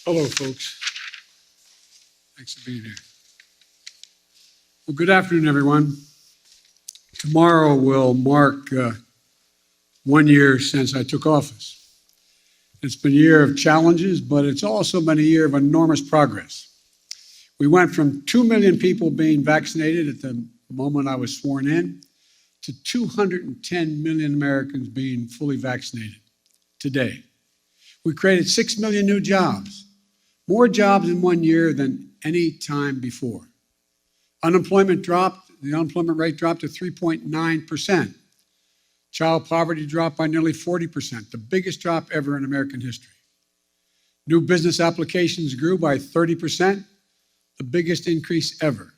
Hello, folks. Thanks for being here. Well, good afternoon, everyone. Tomorrow will mark 1 year since I took office. It's been a year of challenges, but it's also been a year of enormous progress. We went from 2 million people being vaccinated at the moment I was sworn in to 210 million Americans being fully vaccinated today. We created 6 million new jobs, more jobs in 1 year than any time before. The unemployment rate dropped to 3.9%. Child poverty dropped by nearly 40%, the biggest drop ever in American history. New business applications grew by 30%, the biggest increase ever.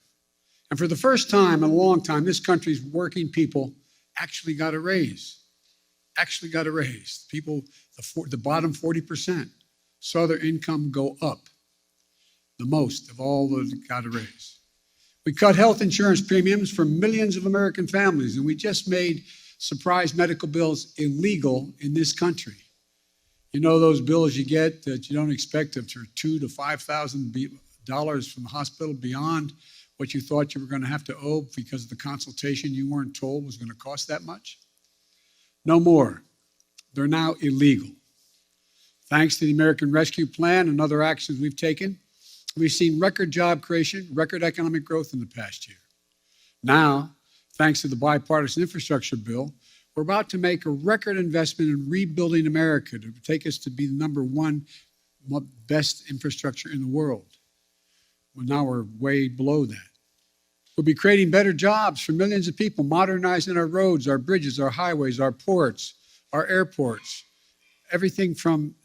And for the first time in a long time, this country's working people actually got a raise. People, the bottom 40%, saw their income go up, the most of all those that got a raise. We cut health insurance premiums for millions of American families, and we just made surprise medical bills illegal in this country. You know those bills you get that you don't expect of $2,000 to $5,000 from the hospital beyond what you thought you were going to have to owe because of the consultation you weren't told was going to cost that much? No more. They're now illegal. Thanks to the American Rescue Plan and other actions we've taken, we've seen record job creation, record economic growth in the past year. Now, thanks to the bipartisan infrastructure bill, we're about to make a record investment in rebuilding America to take us to be the #1 best infrastructure in the world. Well, now we're way below that. We'll be creating better jobs for millions of people, modernizing our roads, our bridges, our highways, our ports, our airports, everything from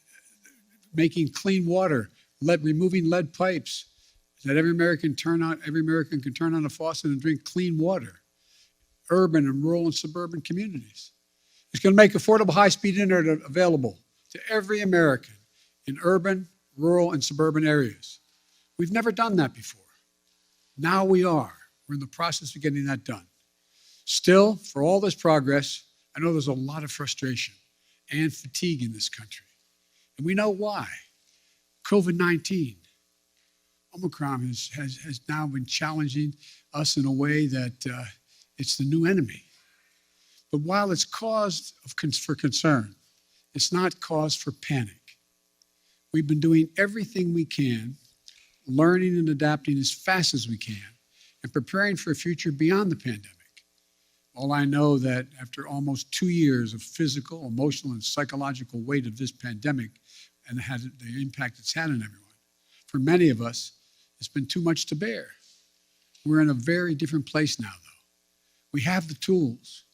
making clean water, removing lead pipes, so that every American can turn on a faucet and drink clean water. Urban and rural and suburban communities. It's going to make affordable high-speed internet available to every American in urban, rural, and suburban areas. We've never done that before. Now we are. We're in the process of getting that done. Still, for all this progress, I know there's a lot of frustration and fatigue in this country. And we know why. COVID-19, Omicron has now been challenging us in a way that it's the new enemy. But while it's cause for concern, it's not cause for panic. We've been doing everything we can, learning and adapting as fast as we can, and preparing for a future beyond the pandemic. All I know that after almost 2 years of physical, emotional, and psychological weight of this pandemic and the impact it's had on everyone, for many of us, it's been too much to bear. We're in a very different place now, though. We have the tools,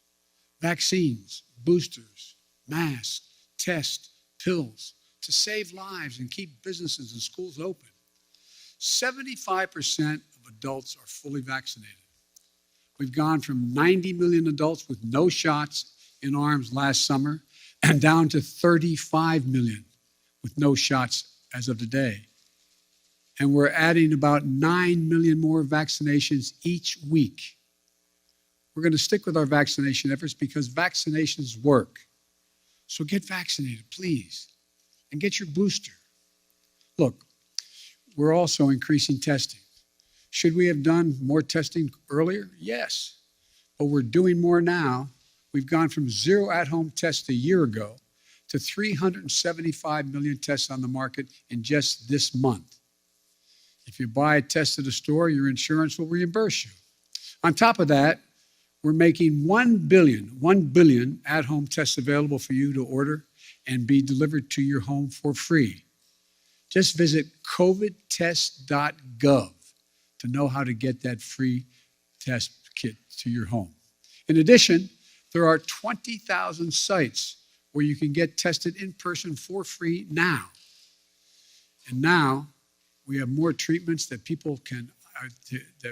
vaccines, boosters, masks, tests, pills, to save lives and keep businesses and schools open. 75% of adults are fully vaccinated. We've gone from 90 million adults with no shots in arms last summer and down to 35 million with no shots as of today. And we're adding about 9 million more vaccinations each week. We're going to stick with our vaccination efforts because vaccinations work. So get vaccinated, please, and get your booster. Look, we're also increasing testing. Should we have done more testing earlier? Yes, but we're doing more now. We've gone from 0 at-home tests a year ago to 375 million tests on the market in just this month. If you buy a test at a store, your insurance will reimburse you. On top of that, we're making 1 billion at-home tests available for you to order and be delivered to your home for free. Just visit covidtest.gov to know how to get that free test kit to your home. In addition, there are 20,000 sites where you can get tested in person for free now. And now we have more treatments that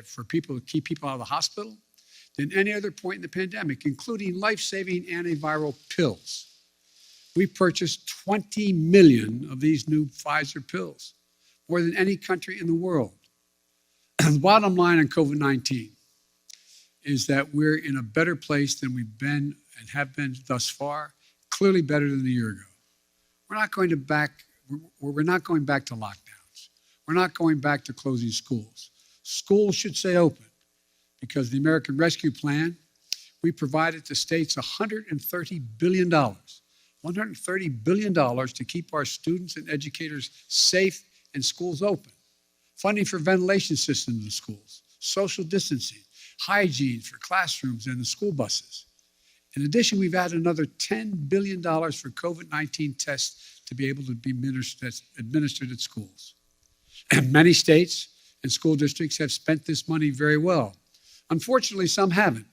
for people to keep people out of the hospital than any other point in the pandemic, including life-saving antiviral pills. We purchased 20 million of these new Pfizer pills, more than any country in the world. The bottom line on COVID-19 is that we're in a better place than we've been and have been thus far, clearly better than a year ago. We're not going to back we're not going back to lockdowns. We're not going back to closing schools. Schools should stay open because the American Rescue Plan, we provided to states $130 billion. $130 billion to keep our students and educators safe and schools open. Funding for ventilation systems in schools, social distancing, hygiene for classrooms and the school buses. In addition, we've added another $10 billion for COVID-19 tests to be able to be administered at schools. And many states and school districts have spent this money very well. Unfortunately, some haven't.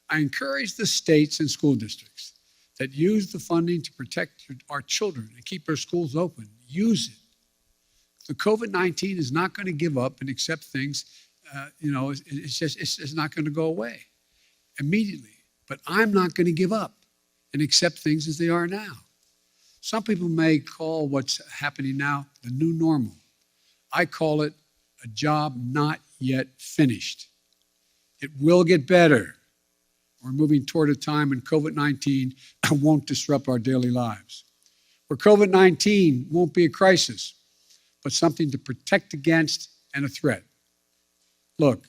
I encourage the states and school districts that use the funding to protect our children and keep our schools open. Use it. The COVID-19 is not going to give up and accept things. It's just not going to go away immediately. But I'm not going to give up and accept things as they are now. Some people may call what's happening now the new normal. I call it a job not yet finished. It will get better. We're moving toward a time when COVID-19 won't disrupt our daily lives, where COVID-19 won't be a crisis, but something to protect against and a threat. Look,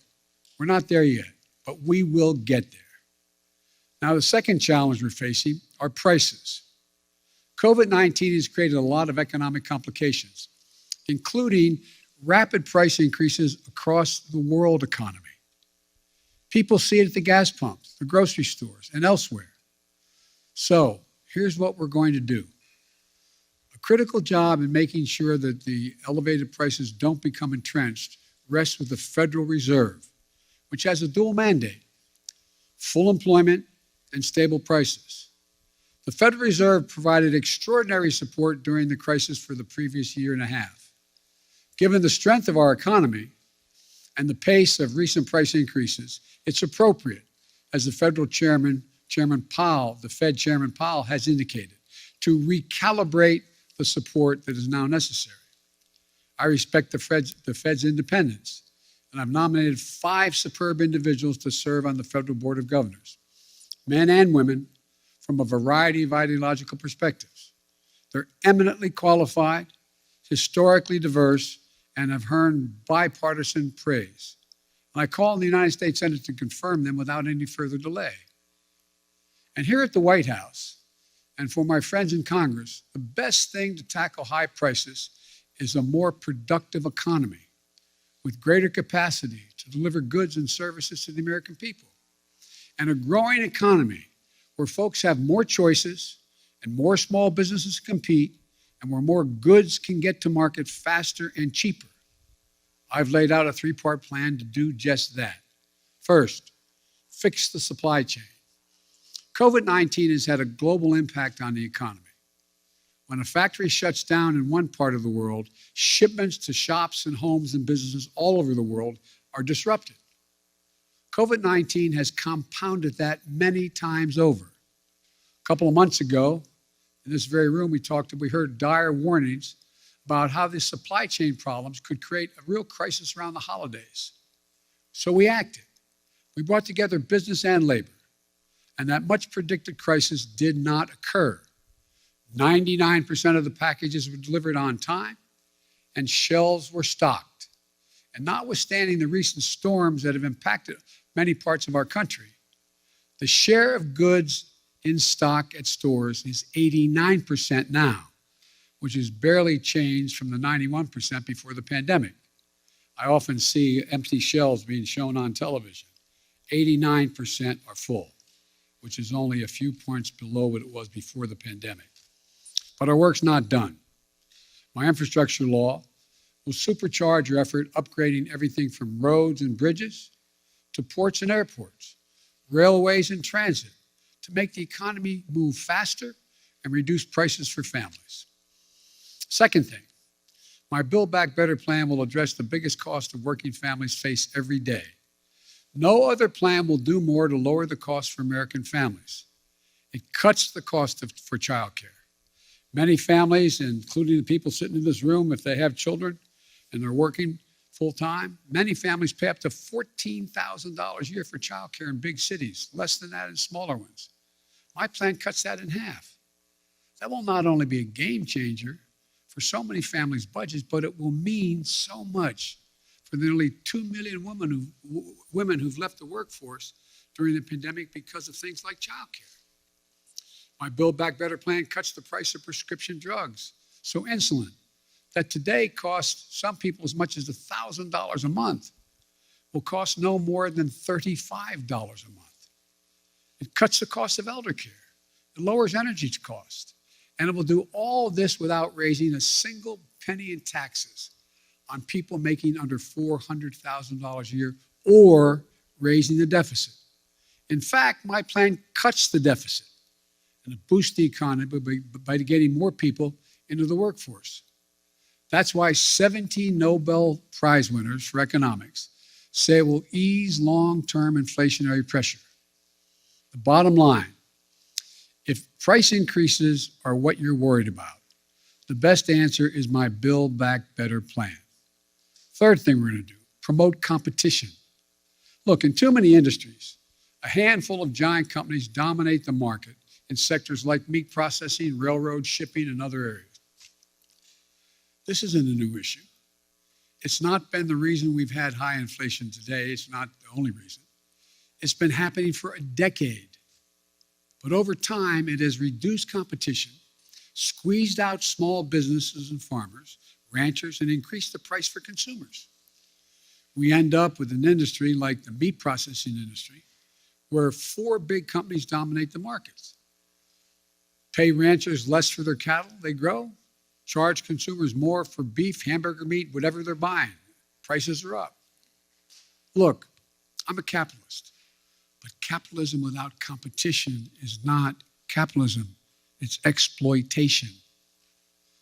we're not there yet, but we will get there. Now, the second challenge we're facing are prices. COVID-19 has created a lot of economic complications, including rapid price increases across the world economy. People see it at the gas pumps, the grocery stores, and elsewhere. So here's what we're going to do. A critical job in making sure that the elevated prices don't become entrenched rests with the Federal Reserve, which has a dual mandate: full employment and stable prices. The Federal Reserve provided extraordinary support during the crisis for the previous year and a half. Given the strength of our economy and the pace of recent price increases, it's appropriate, as the federal Chairman Powell, the Fed Chairman Powell has indicated, to recalibrate the support that is now necessary. I respect the Fed's independence, and I've nominated 5 superb individuals to serve on the Federal Board of Governors, men and women from a variety of ideological perspectives. They're eminently qualified, historically diverse, and have earned bipartisan praise. And I call on the United States Senate to confirm them without any further delay. And here at the White House, and for my friends in Congress, the best thing to tackle high prices is a more productive economy with greater capacity to deliver goods and services to the American people. And a growing economy where folks have more choices and more small businesses compete, and where more goods can get to market faster and cheaper. I've laid out a 3-part plan to do just that. First, fix the supply chain. COVID-19 has had a global impact on the economy. When a factory shuts down in one part of the world, shipments to shops and homes and businesses all over the world are disrupted. COVID-19 has compounded that many times over. A couple of months ago, in this very room, we heard dire warnings about how the supply chain problems could create a real crisis around the holidays. So we acted. We brought together business and labor, and that much predicted crisis did not occur. 99% of the packages were delivered on time, and shelves were stocked. And notwithstanding the recent storms that have impacted many parts of our country, the share of goods in stock at stores is 89% now, which is barely changed from the 91% before the pandemic. I often see empty shelves being shown on television. 89% are full, which is only a few points below what it was before the pandemic. But our work's not done. My infrastructure law will supercharge your effort upgrading everything from roads and bridges to ports and airports, railways and transit, to make the economy move faster and reduce prices for families. Second thing, my Build Back Better plan will address the biggest cost of working families face every day. No other plan will do more to lower the cost for American families. It cuts the cost for childcare. Many families, including the people sitting in this room, if they have children and they're working full-time, many families pay up to $14,000 a year for childcare in big cities, less than that in smaller ones. My plan cuts that in half. That will not only be a game changer for for so many families' budgets, but it will mean so much for the nearly 2 million women who've left the workforce during the pandemic because of things like childcare. My Build Back Better plan cuts the price of prescription drugs. So insulin, that today costs some people as much as $1,000 a month, will cost no more than $35 a month. It cuts the cost of elder care. It lowers energy cost. And it will do all this without raising a single penny in taxes on people making under $400,000 a year or raising the deficit. In fact, my plan cuts the deficit and it boosts the economy by getting more people into the workforce. That's why 17 Nobel Prize winners for economics say it will ease long-term inflationary pressure. The bottom line, if price increases are what you're worried about, the best answer is my Build Back Better plan. Third thing we're going to do, promote competition. Look, in too many industries, a handful of giant companies dominate the market in sectors like meat processing, railroad, shipping, and other areas. This isn't a new issue. It's not been the reason we've had high inflation today. It's not the only reason. It's been happening for a decade. But over time, it has reduced competition, squeezed out small businesses and farmers, ranchers, and increased the price for consumers. We end up with an industry like the meat processing industry, where 4 big companies dominate the markets. Pay ranchers less for their cattle they grow, charge consumers more for beef, hamburger meat, whatever they're buying. Prices are up. Look, I'm a capitalist, but capitalism without competition is not capitalism, it's exploitation.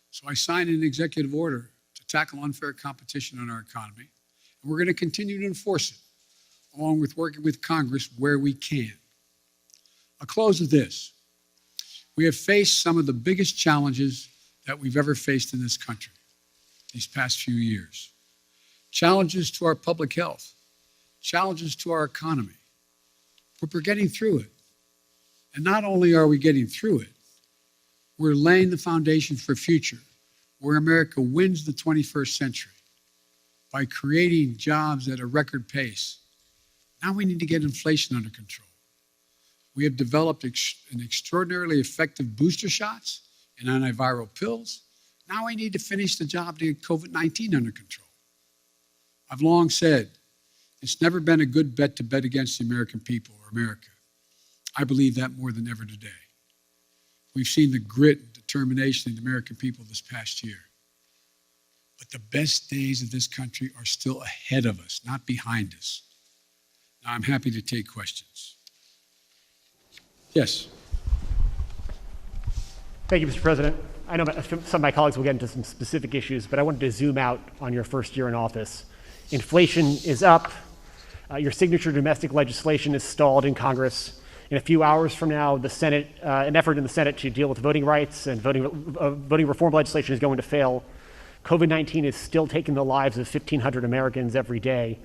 So I signed an executive order to tackle unfair competition in our economy, and we're going to continue to enforce it, along with working with Congress where we can. I'll close with this. We have faced some of the biggest challenges that we've ever faced in this country these past few years. Challenges to our public health, challenges to our economy. But we're getting through it. And not only are we getting through it, we're laying the foundation for a future where America wins the 21st century by creating jobs at a record pace. Now we need to get inflation under control. We have developed an extraordinarily effective booster shots and antiviral pills. Now we need to finish the job to get COVID-19 under control. I've long said, it's never been a good bet to bet against the American people or America. I believe that more than ever today. We've seen the grit and determination of the American people this past year. But the best days of this country are still ahead of us, not behind us. Now, I'm happy to take questions. Yes. Thank you, Mr. President. I know some of my colleagues will get into some specific issues, but I wanted to zoom out on your first year in office. Inflation is up. Your signature domestic legislation is stalled in Congress. In a few hours from now, the Senate, an effort in the Senate to deal with voting rights and voting reform legislation is going to fail. COVID-19 is still taking the lives of 1,500 Americans every day,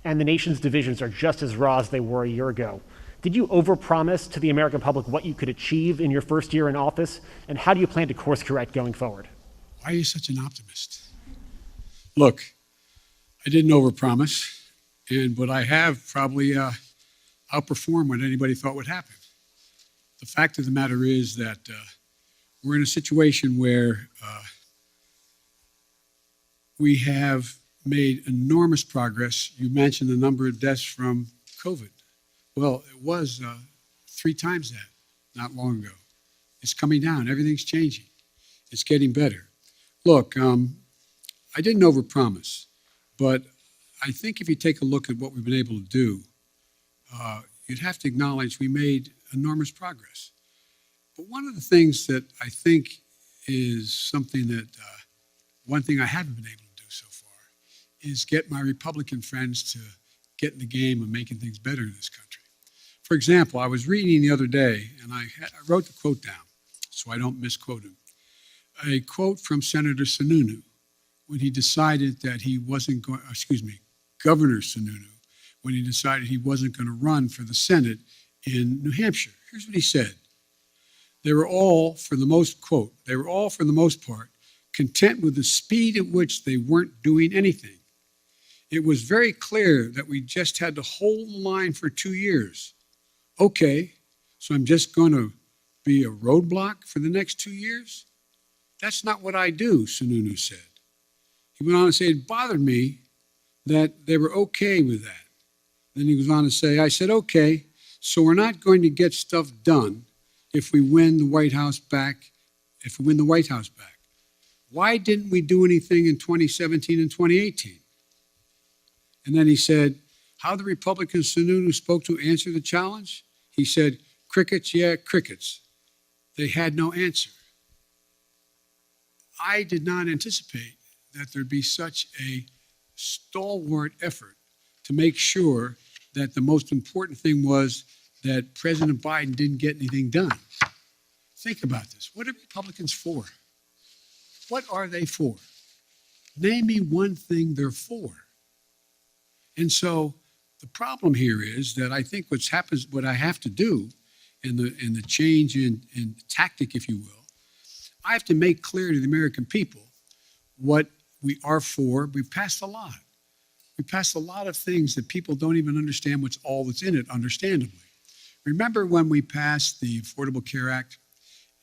and the nation's divisions are just as raw as they were a year ago. Did you overpromise to the American public what you could achieve in your first year in office, and how do you plan to course correct going forward? Why are you such an optimist? Look, I didn't overpromise, but I have probably outperformed what anybody thought would happen. The fact of the matter is that we're in a situation where we have made enormous progress. You mentioned the number of deaths from COVID. Well, it was 3 times that not long ago. It's coming down. Everything's changing. It's getting better. Look, I didn't overpromise, but I think if you take a look at what we've been able to do, you'd have to acknowledge we made enormous progress. But one of the things that I think is something that, one thing I haven't been able to do so far is get my Republican friends to get in the game of making things better in this country. For example, I was reading the other day, and I wrote the quote down so I don't misquote him. A quote from Senator Sununu when he decided that he wasn't going, Governor Sununu, when he decided he wasn't going to run for the Senate in New Hampshire. Here's what he said. They were all, for the most part, content with the speed at which they weren't doing anything. It was very clear that we just had to hold the line for 2 years. Okay, so I'm just going to be a roadblock for the next 2 years? That's not what I do, Sununu said. He went on to say it bothered me that they were okay with that. Then he goes on to say, I said, okay, so we're not going to get stuff done if we win the White House back, Why didn't we do anything in 2017 and 2018? And then he said, how the Republican Sununu spoke to answer the challenge? He said, crickets, yeah, crickets. They had no answer. I did not anticipate that there'd be such a stalwart effort to make sure that the most important thing was that President Biden didn't get anything done. Think about this. What are Republicans for? What are they for? Name me one thing they're for. And so the problem here is that I think what I have to do in the change in tactic, if you will, I have to make clear to the American people what we are for. We've passed a lot. We passed a lot of things that people don't even understand what's all that's in it, understandably. Remember when we passed the Affordable Care Act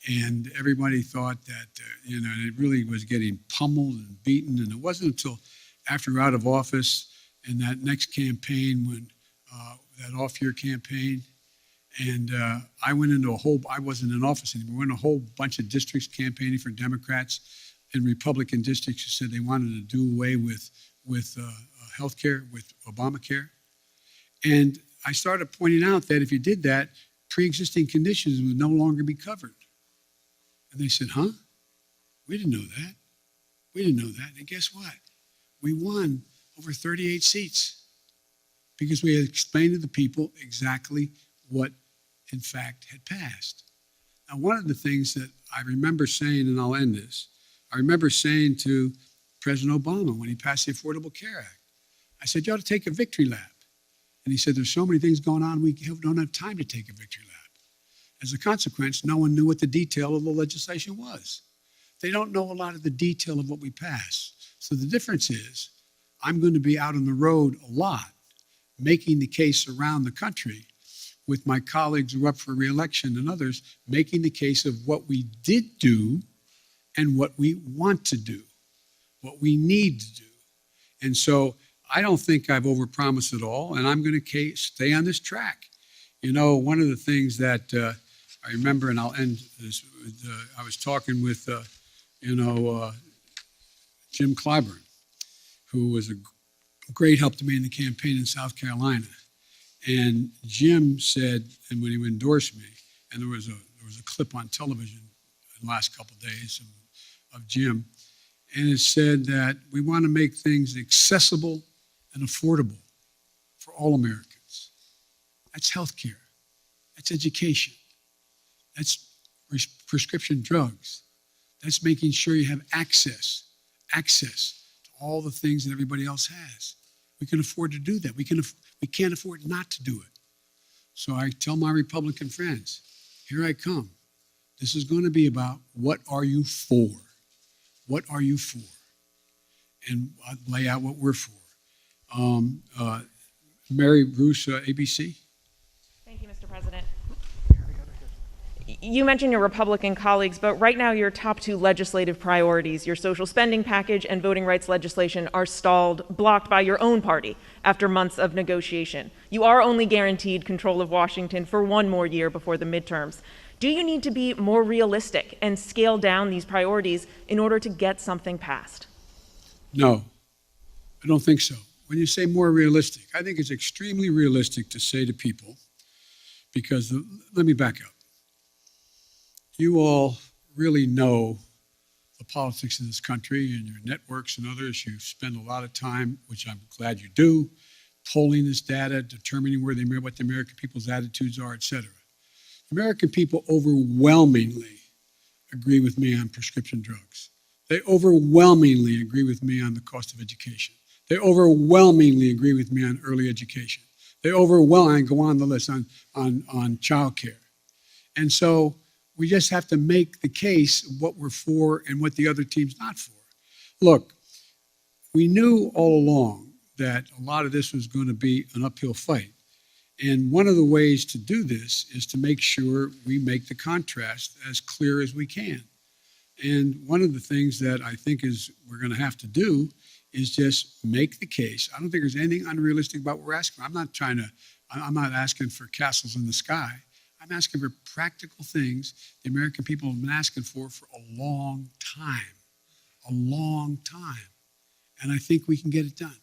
and everybody thought that, it really was getting pummeled and beaten. And it wasn't until after we were out of office and that next campaign, when that off-year campaign, and I wasn't in office anymore, went in a whole bunch of districts campaigning for Democrats and Republican districts who said they wanted to do away with health care, with Obamacare. And I started pointing out that if you did that, pre-existing conditions would no longer be covered. And they said, huh? We didn't know that. We didn't know that. And guess what? We won over 38 seats because we had explained to the people exactly what, in fact, had passed. Now, one of the things that I remember saying, and I'll end this, I remember saying to President Obama when he passed the Affordable Care Act, I said, you ought to take a victory lap. And he said, there's so many things going on, we don't have time to take a victory lap. As a consequence, no one knew what the detail of the legislation was. They don't know a lot of the detail of what we passed. So the difference is, I'm going to be out on the road a lot, making the case around the country with my colleagues who are up for re-election and others, making the case of what we did do and what we want to do, what we need to do. And so I don't think I've overpromised at all, and I'm going to stay on this track. One of the things that I remember, and I'll end this, I was talking with, Jim Clyburn, who was a great help to me in the campaign in South Carolina. And Jim said, and when he endorsed me, and there was a clip on television in the last couple of days of Jim, and it said that we want to make things accessible and affordable for all Americans. That's healthcare. That's education. That's prescription drugs. That's making sure you have access to all the things that everybody else has. We can afford to do that. We can't afford not to do it. So I tell my Republican friends, here I come. This is going to be about what are you for? What are you for? And I'll lay out what we're for. Mary Bruce, ABC. Thank you, Mr. President. You mentioned your Republican colleagues, but right now your top two legislative priorities, your social spending package and voting rights legislation, are stalled, blocked by your own party after months of negotiation. You are only guaranteed control of Washington for one more year before the midterms. Do you need to be more realistic and scale down these priorities in order to get something passed? No, I don't think so. When you say more realistic, I think it's extremely realistic to say to people, because let me back up. You all really know the politics of this country and your networks and others. You spend a lot of time, which I'm glad you do, polling this data, determining what the American people's attitudes are, et cetera. American people overwhelmingly agree with me on prescription drugs. They overwhelmingly agree with me on the cost of education. They overwhelmingly agree with me on early education. They overwhelmingly go on the list on child care. And so We just have to make the case of what we're for and what the other team's not for. Look, we knew all along that a lot of this was going to be an uphill fight. And one of the ways to do this is to make sure we make the contrast as clear as we can. And one of the things that I think is we're going to have to do is just make the case. I don't think there's anything unrealistic about what we're asking. I'm not asking for castles in the sky. I'm asking for practical things the American people have been asking for a long time. A long time. And I think we can get it done.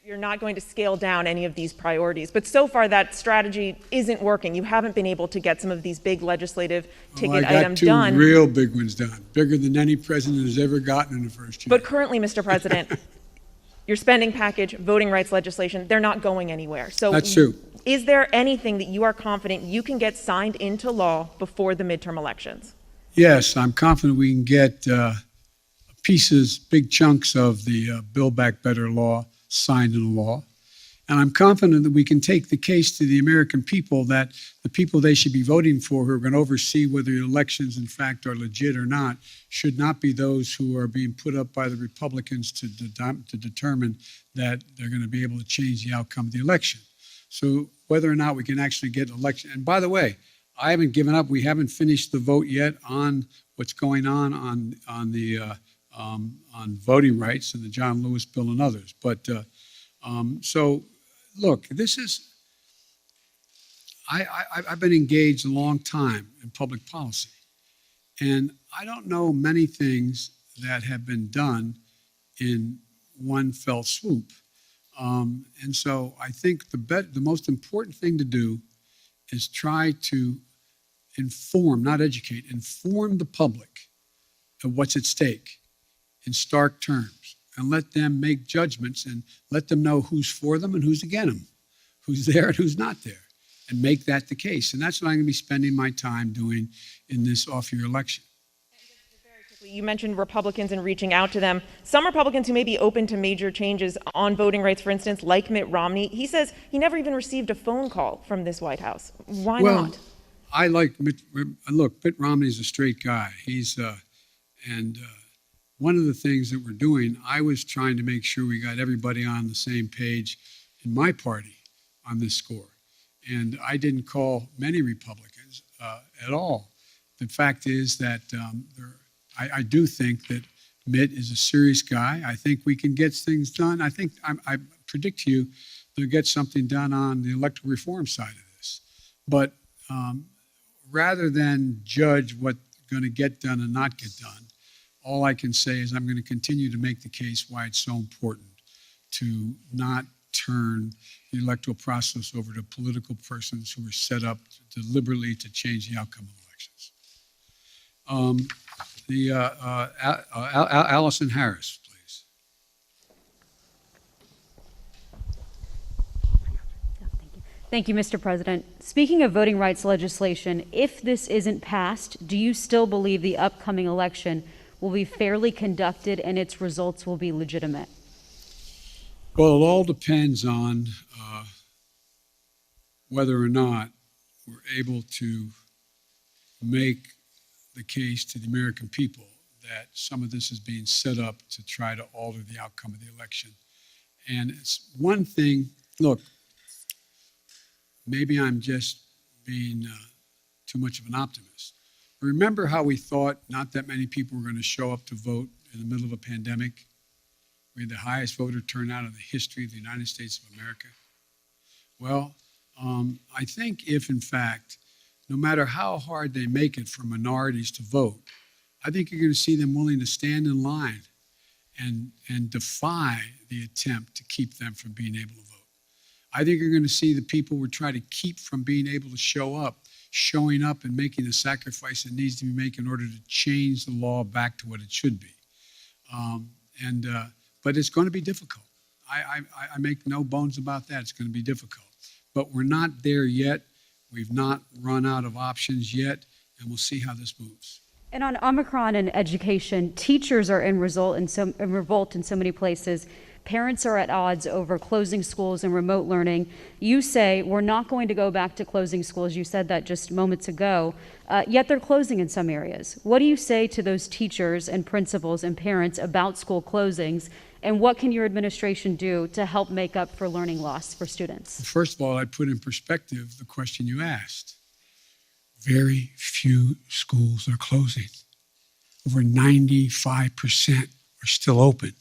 You're not going to scale down any of these priorities, but so far that strategy isn't working. You haven't been able to get some of these big legislative ticket items done. I got two real big ones done, bigger than any president has ever gotten in the first year. But currently, Mr. President, your spending package, voting rights legislation, they're not going anywhere. So that's true. Is there anything that you are confident you can get signed into law before the midterm elections? Yes, I'm confident we can get pieces, big chunks of the Build Back Better law signed into law. And I'm confident that we can take the case to the American people that the people they should be voting for who are going to oversee whether the elections in fact are legit or not should not be those who are being put up by the Republicans to determine that they're going to be able to change the outcome of the election. So whether or not we can actually get election, and by the way, I haven't given up. We haven't finished the vote yet on what's going on voting rights and the John Lewis bill and others. But so, look, this is, I've been engaged a long time in public policy, and I don't know many things that have been done in one fell swoop. And so I think the most important thing to do is try to inform, not educate, inform the public of what's at stake in stark terms, and let them make judgments and let them know who's for them and who's against them, who's there and who's not there, and make that the case. And that's what I'm going to be spending my time doing in this off-year election. You mentioned Republicans and reaching out to them. Some Republicans who may be open to major changes on voting rights, for instance, like Mitt Romney, he says he never even received a phone call from this White House. Why not? I like Mitt. Look, Mitt Romney's a straight guy. One of the things that we're doing, I was trying to make sure we got everybody on the same page in my party on this score. And I didn't call many Republicans at all. The fact is that I do think that Mitt is a serious guy. I think we can get things done. I think I predict to you they'll get something done on the electoral reform side of this. But rather than judge what's going to get done and not get done, all I can say is I'm going to continue to make the case why it's so important to not turn the electoral process over to political persons who are set up deliberately to change the outcome of elections. Allison Harris, please. Thank you, Mr. President. Speaking of voting rights legislation, if this isn't passed, do you still believe the upcoming election will be fairly conducted and its results will be legitimate? Well, it all depends on whether or not we're able to make the case to the American people that some of this is being set up to try to alter the outcome of the election. And it's one thing, look, maybe I'm just being too much of an optimist. Remember how we thought not that many people were going to show up to vote in the middle of a pandemic? We had the highest voter turnout in the history of the United States of America. Well, I think if, in fact, no matter how hard they make it for minorities to vote, I think you're going to see them willing to stand in line and defy the attempt to keep them from being able to vote. I think you're going to see the people we're trying to keep from being able to show up, showing up and making the sacrifice that needs to be made in order to change the law back to what it should be. But it's going to be difficult. I make no bones about that. It's going to be difficult. But we're not there yet. We've not run out of options yet, and we'll see how this moves. And on Omicron and education, teachers are in revolt in so many places. Parents are at odds over closing schools and remote learning. You say we're not going to go back to closing schools. You said that just moments ago, yet they're closing in some areas. What do you say to those teachers and principals and parents about school closings, and what can your administration do to help make up for learning loss for students? First of all, I'd put in perspective the question you asked. Very few schools are closing. Over 95% are still open.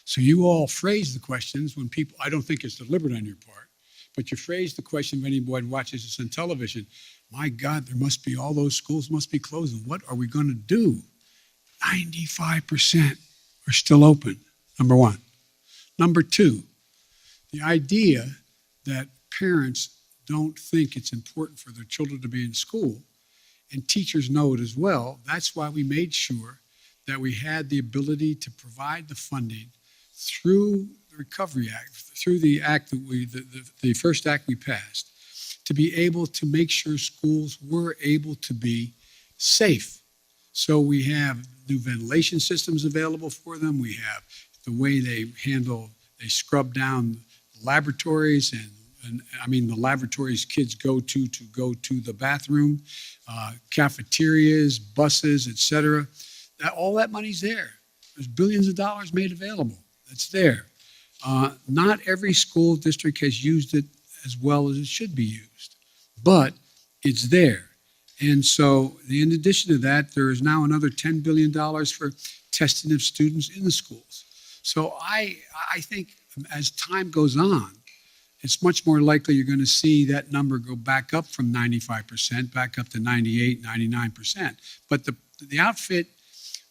So you all phrase the questions when people, I don't think it's deliberate on your part, but you phrase the question when anyone watches this on television. My God, there must be, all those schools must be closing. What are we going to do? 95% are still open, number one. Number two, the idea that parents don't think it's important for their children to be in school, and teachers know it as well. That's why we made sure that we had the ability to provide the funding through the Recovery Act, through the act that the first act we passed, to be able to make sure schools were able to be safe. So we have new ventilation systems available for them. We have the way they scrub down laboratories and I mean the laboratories kids go to the bathroom, cafeterias, buses, etc. All that money's there. There's billions of dollars made available. It's there. Not every school district has used it as well as it should be used, but it's there. And so, in addition to that, there is now another $10 billion for testing of students in the schools. So I think as time goes on, it's much more likely you're going to see that number go back up from 95%, back up to 98, 99%. But the outfit,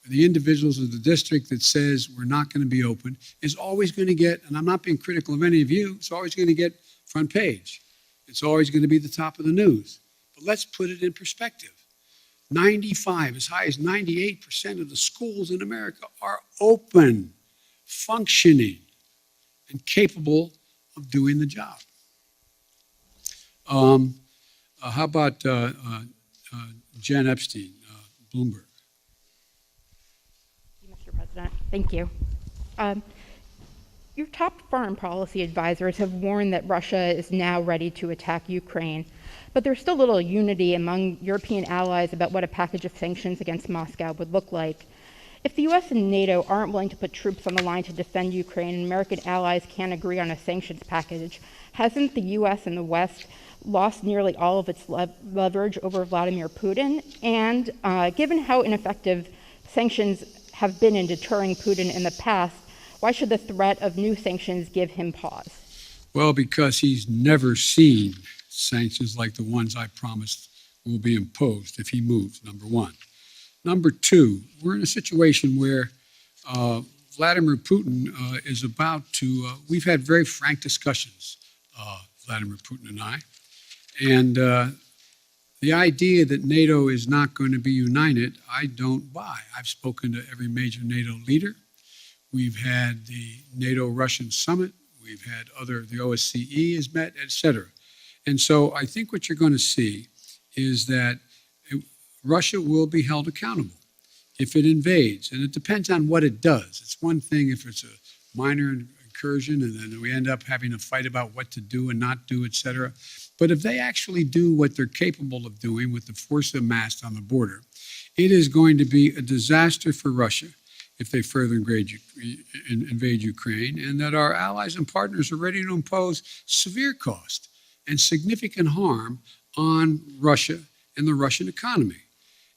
the individuals of the district that says we're not going to be open is always going to get, and I'm not being critical of any of you, it's always going to get front page. It's always going to be the top of the news. But let's put it in perspective. 95, as high as 98% of the schools in America are open, functioning, and capable of doing the job. How about Jen Epstein, Bloomberg? Mr. President, thank you. Your top foreign policy advisors have warned that Russia is now ready to attack Ukraine, but there's still little unity among European allies about what a package of sanctions against Moscow would look like. If the US and NATO aren't willing to put troops on the line to defend Ukraine and American allies can't agree on a sanctions package, hasn't the US and the West lost nearly all of its leverage over Vladimir Putin? And given how ineffective sanctions have been in deterring Putin in the past, why should the threat of new sanctions give him pause? Well, because he's never seen sanctions like the ones I promised will be imposed if he moves, number one. Number two, we're in a situation where Vladimir Putin is about to, we've had very frank discussions, Vladimir Putin and I, and the idea that NATO is not going to be united, I don't buy. I've spoken to every major NATO leader. We've had the NATO-Russian summit. We've had the OSCE has met, et cetera. And so I think what you're going to see is that Russia will be held accountable if it invades. And it depends on what it does. It's one thing if it's a minor incursion and then we end up having a fight about what to do and not do, et cetera. But if they actually do what they're capable of doing with the force amassed on the border, it is going to be a disaster for Russia if they further invade Ukraine, and that our allies and partners are ready to impose severe cost and significant harm on Russia and the Russian economy.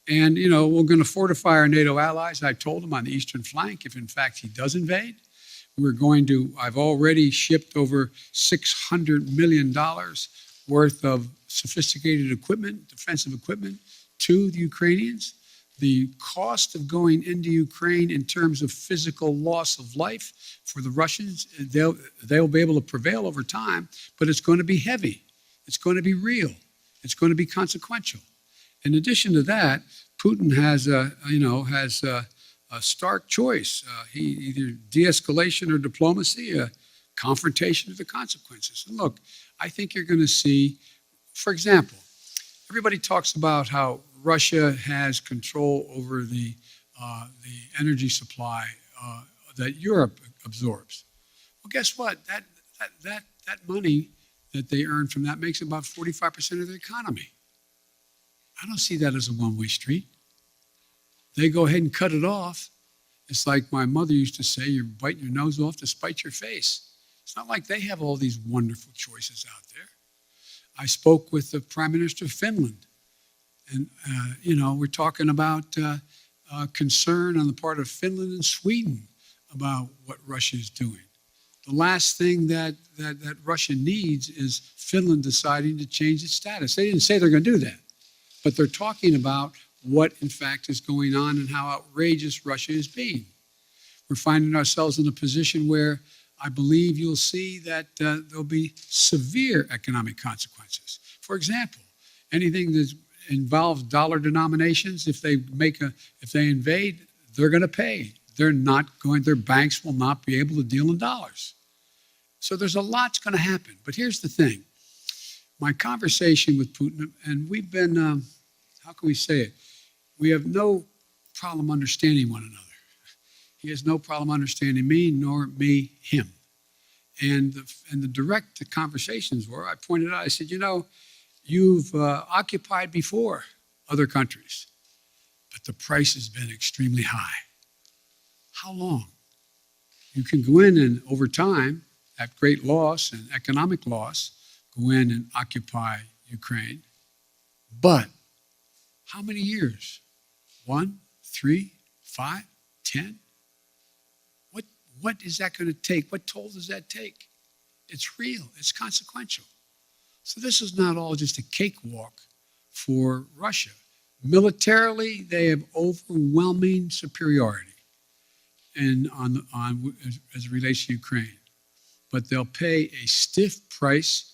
And, you know, we're going to fortify our NATO allies, I told them, on the eastern flank if, in fact, he does invade. I've already shipped over $600 million worth of sophisticated equipment, defensive equipment, to the Ukrainians. The cost of going into Ukraine in terms of physical loss of life for the Russians, they'll be able to prevail over time, but it's going to be heavy. It's going to be real. It's going to be consequential. In addition to that, Putin has a stark choice. Either de-escalation or diplomacy, a confrontation of the consequences. And look, I think you're going to see, for example, everybody talks about how Russia has control over the energy supply that Europe absorbs. Well, guess what? That money that they earn from that makes about 45% of their economy. I don't see that as a one-way street. They go ahead and cut it off. It's like my mother used to say, you're biting your nose off to spite your face. It's not like they have all these wonderful choices out there. I spoke with the Prime Minister of Finland, and we're talking about concern on the part of Finland and Sweden about what Russia is doing. The last thing that Russia needs is Finland deciding to change its status. They didn't say they're going to do that, but they're talking about what, in fact, is going on and how outrageous Russia is being. We're finding ourselves in a position where I believe you'll see that there'll be severe economic consequences. For example, anything that involves dollar denominations, if they invade, they're going to pay. Their banks will not be able to deal in dollars. So there's a lot's going to happen. But here's the thing. My conversation with Putin, and we've been, how can we say it? We have no problem understanding one another. He has no problem understanding me, nor me him. And the direct conversations were, I pointed out, I said, you've occupied before other countries, but the price has been extremely high. How long? You can go in and over time, at great loss and economic loss, go in and occupy Ukraine. But how many years? 1, 3, 5, 10? What is that going to take? What toll does that take? It's real. It's consequential. So this is not all just a cakewalk for Russia. Militarily, they have overwhelming superiority as it relates to Ukraine. But they'll pay a stiff price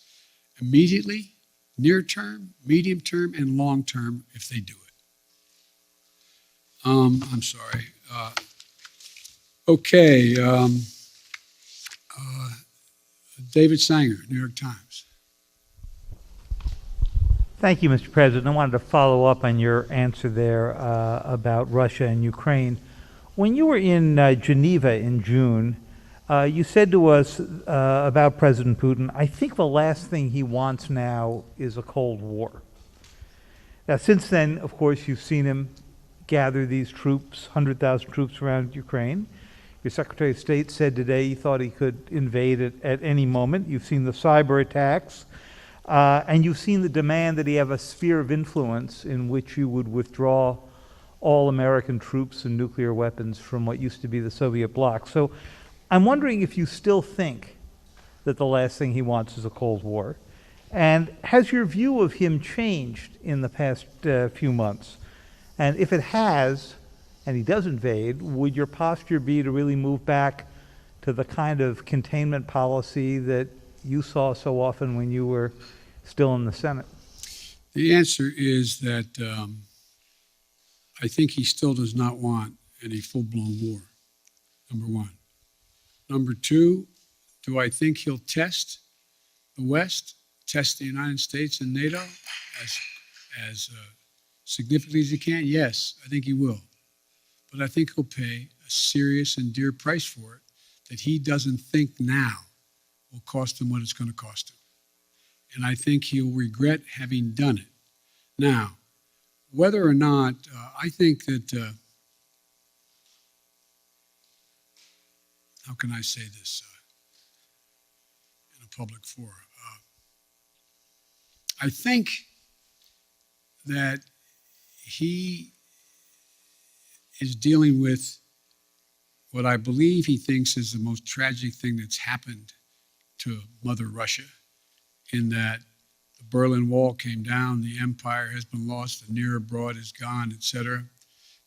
immediately, near term, medium term, and long term if they do it. I'm sorry. Okay. David Sanger, New York Times. Thank you, Mr. President. I wanted to follow up on your answer there about Russia and Ukraine. When you were in Geneva in June, you said to us about President Putin, I think the last thing he wants now is a Cold War. Now, since then, of course, you've seen him gather these troops, 100,000 troops around Ukraine. Your Secretary of State said today he thought he could invade it at any moment. You've seen the cyber attacks, and you've seen the demand that he have a sphere of influence in which you would withdraw all American troops and nuclear weapons from what used to be the Soviet bloc. So I'm wondering if you still think that the last thing he wants is a Cold War. And has your view of him changed in the past few months? And if it has, and he does invade, would your posture be to really move back to the kind of containment policy that you saw so often when you were still in the Senate? The answer is that I think he still does not want any full-blown war, number one. Number two, do I think he'll test the West, test the United States and NATO as significantly as he can? Yes, I think he will. But I think he'll pay a serious and dear price for it that he doesn't think now will cost him what it's going to cost him. And I think he'll regret having done it. Now, whether or not, I think that, how can I say this in a public forum? I think that he is dealing with what I believe he thinks is the most tragic thing that's happened to Mother Russia, in that the Berlin Wall came down, the empire has been lost, the near abroad is gone, etc.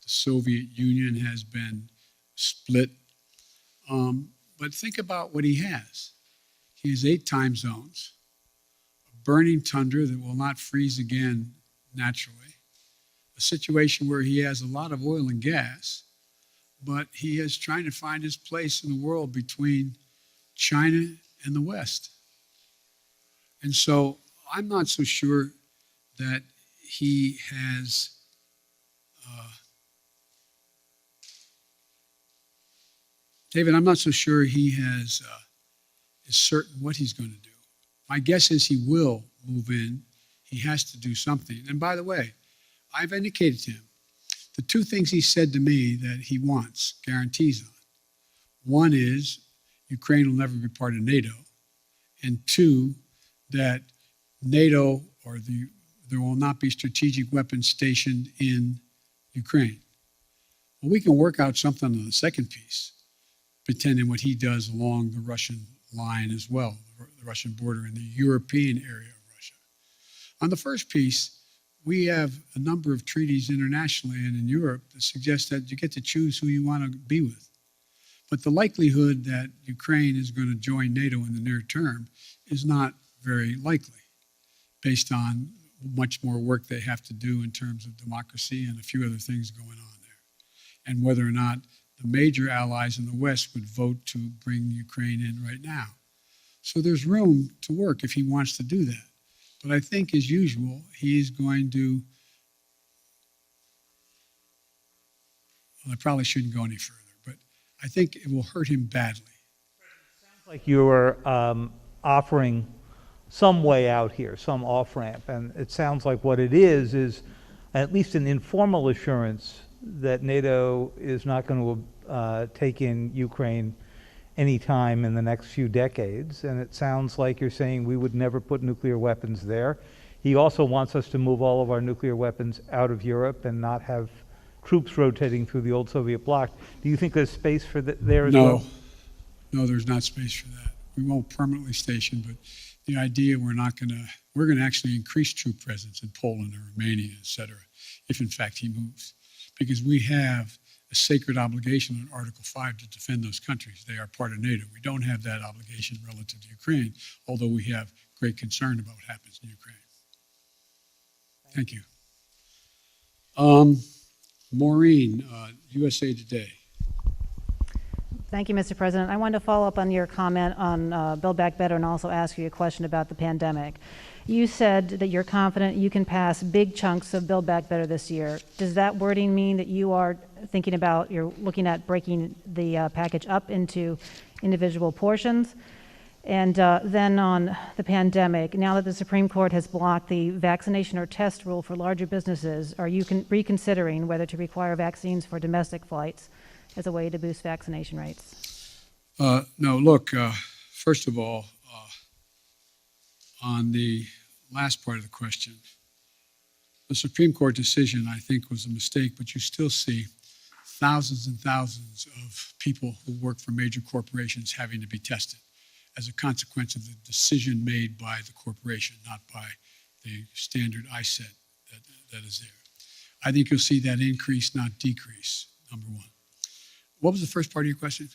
The Soviet Union has been split. But think about what he has. He has 8 time zones, a burning tundra that will not freeze again naturally, a situation where he has a lot of oil and gas, but he is trying to find his place in the world between China and the West. And so I'm not so sure that he has David, I'm not so sure he has is certain what he's going to do. My guess is he will move in. He has to do something. And by the way, I've indicated to him the two things he said to me that he wants guarantees on. One is Ukraine will never be part of NATO. And two, that NATO or there will not be strategic weapons stationed in Ukraine. Well, we can work out something on the second piece, pretending what he does along the Russian line as well, the Russian border in the European area of Russia. On the first piece, we have a number of treaties internationally and in Europe that suggest that you get to choose who you want to be with. But the likelihood that Ukraine is going to join NATO in the near term is not very likely, based on much more work they have to do in terms of democracy and a few other things going on there, and whether or not the major allies in the West would vote to bring Ukraine in right now. So there's room to work if he wants to do that. But I think, as usual, he's going to, well, I probably shouldn't go any further, but I think it will hurt him badly. Like you were offering some way out here, some off-ramp, and it sounds like what it is at least an informal assurance that NATO is not going to take in Ukraine anytime in the next few decades, and it sounds like you're saying we would never put nuclear weapons there. He also wants us to move all of our nuclear weapons out of Europe and not have troops rotating through the old Soviet bloc. Do you think there's space for there as well? No, there's not space for that. We won't permanently station, but the idea we're going to actually increase troop presence in Poland or Romania, et cetera, if in fact he moves. Because we have a sacred obligation in Article 5 to defend those countries. They are part of NATO. We don't have that obligation relative to Ukraine, although we have great concern about what happens in Ukraine. Thank you. Maureen, USA Today. Thank you, Mr. President. I wanted to follow up on your comment on Build Back Better and also ask you a question about the pandemic. You said that you're confident you can pass big chunks of Build Back Better this year. Does that wording mean that you are thinking about, you're looking at breaking the package up into individual portions? And then on the pandemic, now that the Supreme Court has blocked the vaccination or test rule for larger businesses, are you reconsidering whether to require vaccines for domestic flights as a way to boost vaccination rates? No, look, first of all, on the last part of the question, the Supreme Court decision, I think, was a mistake, but you still see thousands and thousands of people who work for major corporations having to be tested as a consequence of the decision made by the corporation, not by the standard ISET that is there. I think you'll see that increase, not decrease, number one. What was the first part of your question?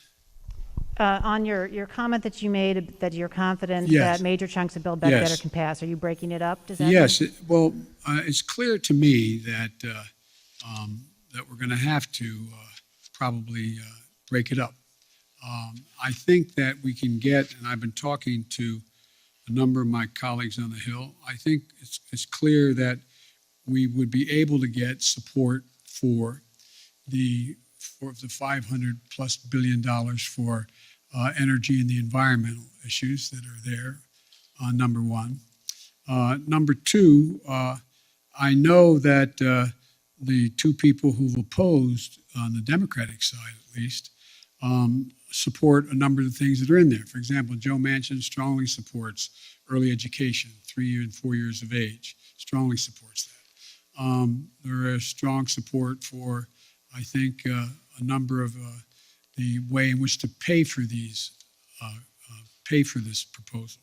On your comment that you made that you're confident Yes. that major chunks of Build Back Yes. Better can pass, are you breaking it up? Does that Yes, mean? it's clear to me that that we're going to have to probably break it up. I think that we can get, and I've been talking to a number of my colleagues on the Hill, I think it's clear that we would be able to get support for the $500+ billion for energy and the environmental issues that are there, number one. Number two, I know that the two people who've opposed, on the Democratic side at least, support a number of the things that are in there. For example, Joe Manchin strongly supports early education, 3 and 4 years of age, strongly supports that. There is strong support for, I think, a number of the way in which to pay for these, pay for this proposal.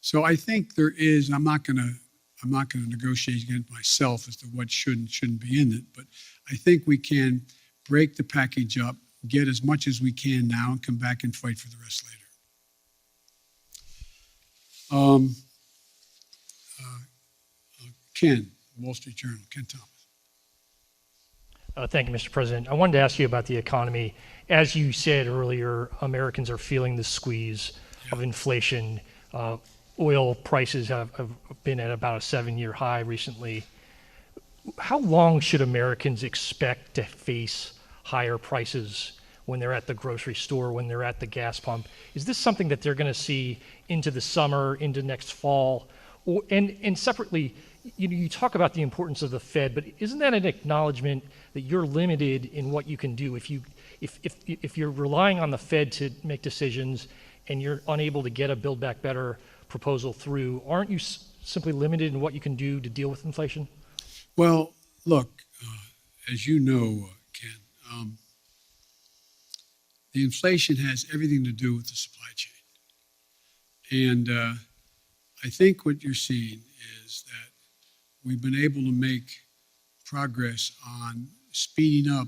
So I think there is. I'm not going to negotiate against myself as to what should and shouldn't be in it, but I think we can break the package up, get as much as we can now, and come back and fight for the rest later. Ken, Wall Street Journal, Ken Thomas. Thank you, Mr. President. I wanted to ask you about the economy. As you said earlier, Americans are feeling the squeeze of inflation. Oil prices have been at about a 7-year high recently. How long should Americans expect to face higher prices when they're at the grocery store, when they're at the gas pump. Is this something that they're going to see into the summer, into next fall? And separately, you talk about the importance of the Fed, but isn't that an acknowledgement that you're limited in what you can do? If you're relying on the Fed to make decisions and you're unable to get a Build Back Better proposal through, aren't you simply limited in what you can do to deal with inflation? Well, look, as you know, Ken, the inflation has everything to do with the supply chain. And I think what you're seeing is that we've been able to make progress on speeding up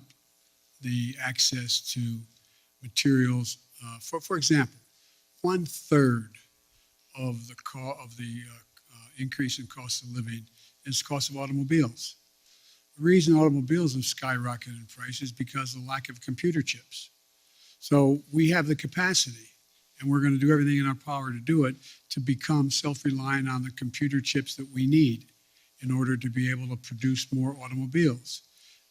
the access to materials. For example, 1/3 of the increase in cost of living is the cost of automobiles. The reason automobiles have skyrocketed in price is because of the lack of computer chips. So we have the capacity, and we're going to do everything in our power to do it, to become self-reliant on the computer chips that we need in order to be able to produce more automobiles.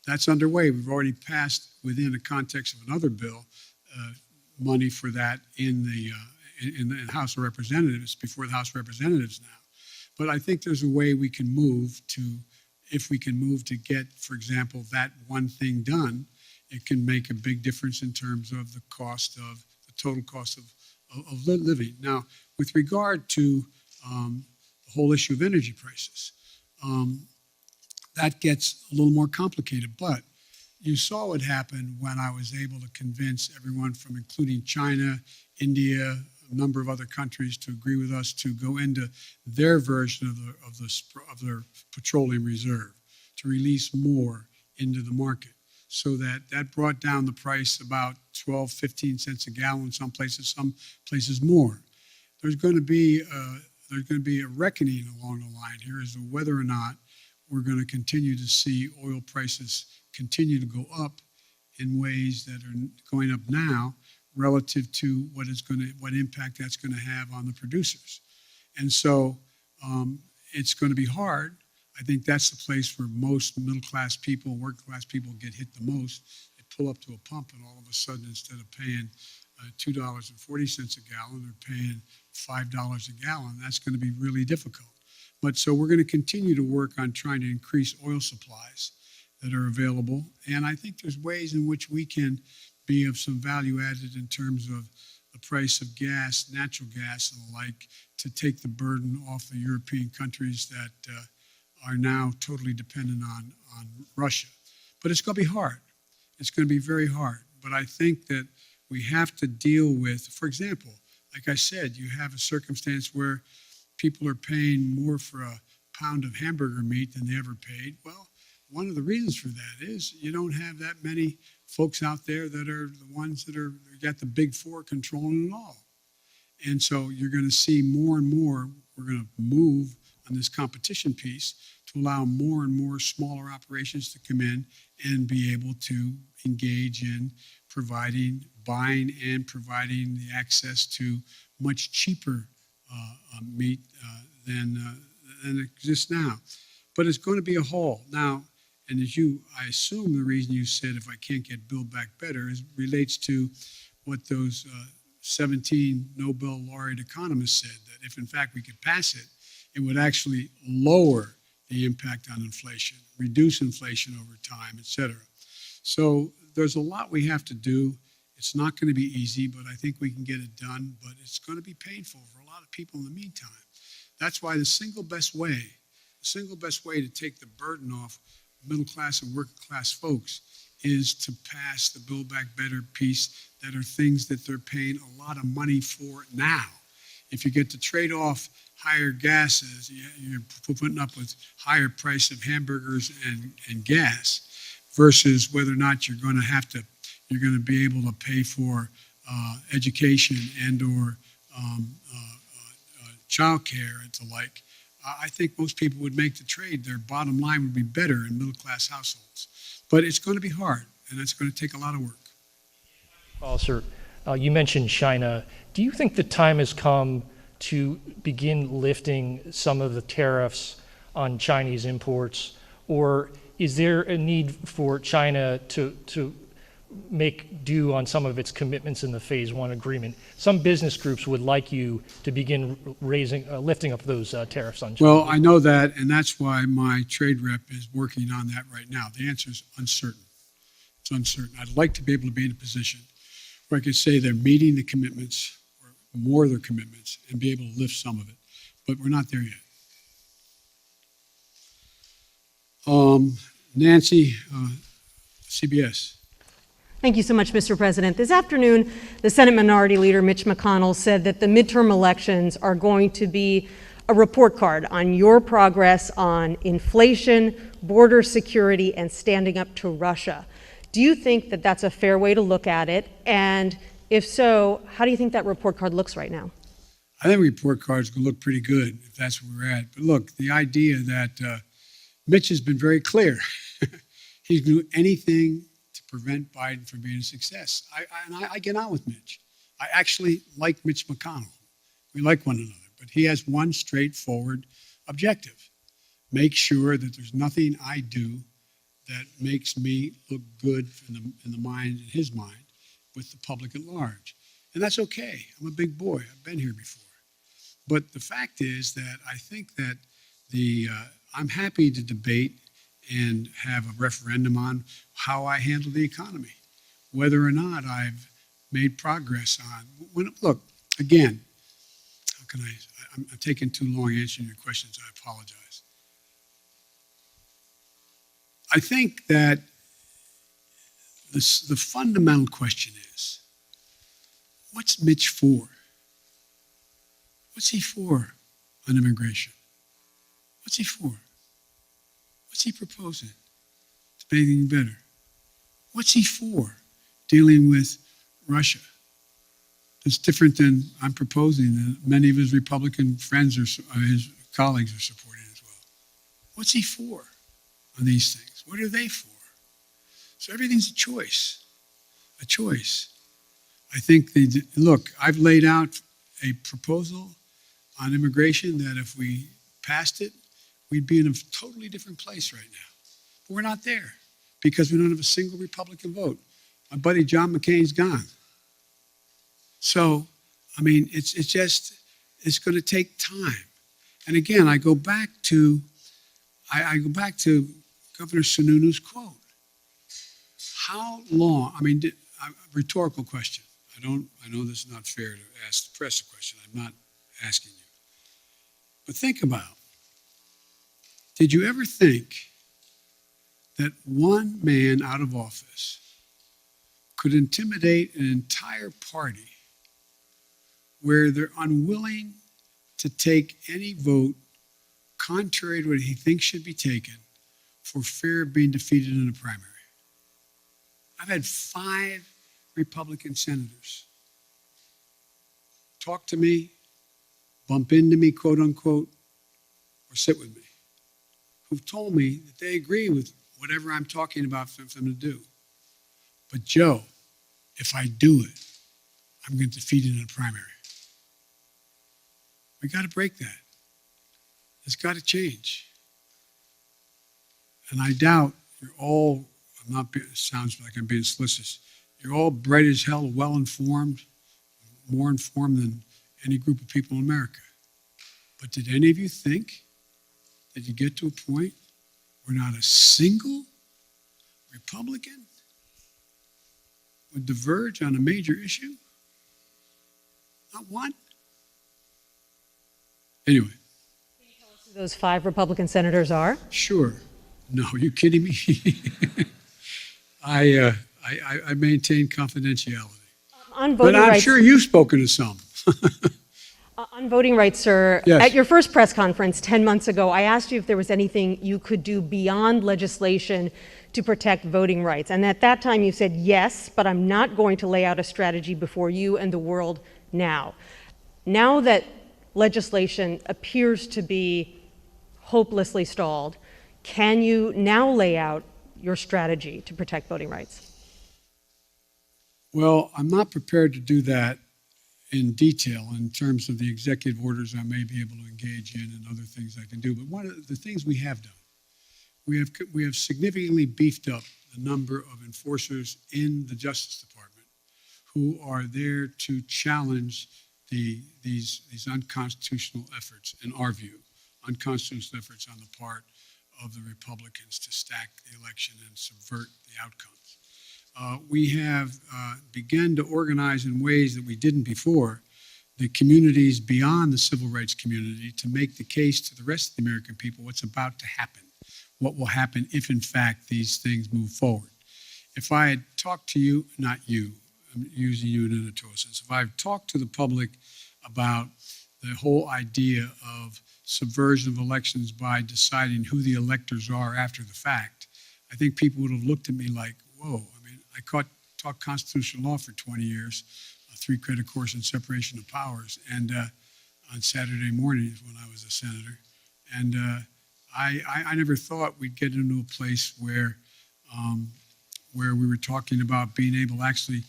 That's underway. We've already passed, within the context of another bill, money for that in the House of Representatives, before the House of Representatives now. But I think there's a way we can move to, if we can move to get, for example, that one thing done, it can make a big difference in terms of the cost of, the total cost of living. Now, with regard to the whole issue of energy prices, that gets a little more complicated, but you saw what happened when I was able to convince everyone from including China, India, a number of other countries to agree with us to go into their version of their petroleum reserve, to release more into the market. So that brought down the price about 12, 15 cents a gallon, some places more. There's going to be a reckoning along the line here as to whether or not we're going to continue to see oil prices continue to go up in ways that are going up now relative to what impact that's going to have on the producers. And so it's going to be hard. I think that's the place where most middle-class people, working-class people get hit the most. They pull up to a pump and all of a sudden, instead of paying $2.40 a gallon, they're paying $5 a gallon. That's going to be really difficult. But so we're going to continue to work on trying to increase oil supplies that are available. And I think there's ways in which we can be of some value added in terms of the price of gas, natural gas and the like, to take the burden off the European countries that are now totally dependent on Russia. But it's going to be hard. It's going to be very hard. But I think that we have to deal with, for example, like I said, you have a circumstance where people are paying more for a pound of hamburger meat than they ever paid. Well, one of the reasons for that is you don't have that many folks out there that are the ones that are got the big four controlling it all. And so you're going to see more and more, we're going to move on this competition piece to allow more and more smaller operations to come in and be able to engage in buying and providing the access to much cheaper meat than exists now. But it's going to be a haul. Now, and I assume the reason you said if I can't get Build Back Better relates to what those 17 Nobel laureate economists said, that if in fact we could pass it, it would actually lower the impact on inflation, reduce inflation over time, et cetera. So there's a lot we have to do. It's not going to be easy, but I think we can get it done, but it's going to be painful for a lot of people in the meantime. That's why the single best way to take the burden off middle class and working class folks is to pass the Build Back Better piece that are things that they're paying a lot of money for now. If you get to trade off higher gases, you're putting up with higher price of hamburgers and gas versus whether or not you're going to be able to pay for education and or childcare and the like. I think most people would make the trade. Their bottom line would be better in middle-class households. But it's going to be hard, and it's going to take a lot of work. Well, sir, you mentioned China. Do you think the time has come to begin lifting some of the tariffs on Chinese imports? Or is there a need for China to make do on some of its commitments in the Phase 1 agreement. Some business groups would like you to begin lifting up those tariffs on China. Well, I know that, and that's why my trade rep is working on that right now. The answer is uncertain. It's uncertain. I'd like to be able to be in a position where I could say they're meeting the commitments or more of their commitments and be able to lift some of it, but we're not there yet. Nancy, CBS. Thank you so much, Mr. President. This afternoon, the Senate Minority Leader, Mitch McConnell, said that the midterm elections are going to be a report card on your progress on inflation, border security, and standing up to Russia. Do you think that that's a fair way to look at it? And if so, how do you think that report card looks right now? I think the report card's going to look pretty good if that's where we're at. But look, the idea that Mitch has been very clear. He's going to do anything to prevent Biden from being a success. I get on with Mitch. I actually like Mitch McConnell. We like one another. But he has one straightforward objective. Make sure that there's nothing I do that makes me look good in his mind, with the public at large. And that's okay. I'm a big boy. I've been here before. But the fact is that I think that I'm happy to debate and have a referendum on how I handle the economy, whether or not I've made progress on. Look, again, how can I'm taking too long answering your questions. I apologize. I think that the fundamental question is, what's Mitch for? What's he for on immigration? What's he for? What's he proposing to make anything better? What's he for dealing with Russia? It's different than I'm proposing that many of his Republican friends or his colleagues are supporting as well. What's he for on these things? What are they for? So everything's a choice, a choice. I think look, I've laid out a proposal on immigration that if we passed it, we'd be in a totally different place right now. But we're not there because we don't have a single Republican vote. My buddy John McCain's gone. So, I mean, it's going to take time. And again, I go back to Governor Sununu's quote. How long? I mean, rhetorical question. I know this is not fair to ask the press a question. I'm not asking you. But think about, did you ever think that one man out of office could intimidate an entire party where they're unwilling to take any vote contrary to what he thinks should be taken for fear of being defeated in a primary? I've had 5 Republican senators talk to me, bump into me, quote unquote, or sit with me, who've told me that they agree with whatever I'm talking about for them to do. But Joe, if I do it, I'm going to defeat it in a primary. We got to break that. It's got to change. And I doubt you're all, it sounds like I'm being solicitous, you're all bright as hell, well-informed, more informed than any group of people in America. But did any of you think that you get to a point where not a single Republican would diverge on a major issue? Not one? Anyway. Can you tell us who those 5 Republican senators are? Sure. No, are you kidding me? I maintain confidentiality. On voting but I'm rights, sure you've spoken to some. on voting rights, sir, Yes. at your first press conference 10 months ago, I asked you if there was anything you could do beyond legislation to protect voting rights. And at that time you said, yes, but I'm not going to lay out a strategy before you and the world now. Now that legislation appears to be hopelessly stalled, can you now lay out your strategy to protect voting rights? Well, I'm not prepared to do that in detail in terms of the executive orders I may be able to engage in and other things I can do. But one of the things we have done, we have significantly beefed up the number of enforcers in the Justice Department who are there to challenge these unconstitutional efforts, in our view, unconstitutional efforts on the part of the Republicans to stack the election and subvert the outcomes. We have begun to organize in ways that we didn't before the communities beyond the civil rights community to make the case to the rest of the American people what's about to happen, what will happen if, in fact, these things move forward. If I had talked to you, not you, I'm using you in an editorial sense, if I had talked to the public about the whole idea of subversion of elections by deciding who the electors are after the fact, I think people would have looked at me like, whoa. I mean, I taught constitutional law for 20 years, a 3-credit course in separation of powers, and on Saturday mornings when I was a senator. And I never thought we'd get into a place where we were talking about being able to actually,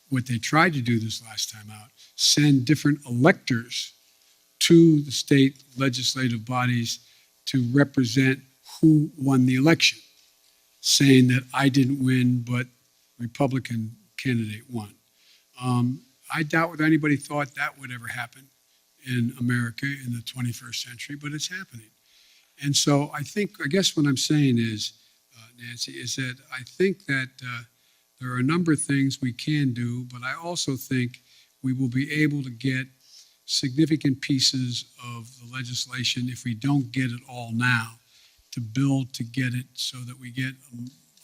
what they tried to do this last time out, send different electors to the state legislative bodies to represent who won the election, saying that I didn't win, but Republican candidate won. I doubt whether anybody thought that would ever happen in America in the 21st century, but it's happening. And so I guess what I'm saying is, Nancy, is that I think that there are a number of things we can do, but I also think we will be able to get significant pieces of the legislation, if we don't get it all now, to build to get it so that we get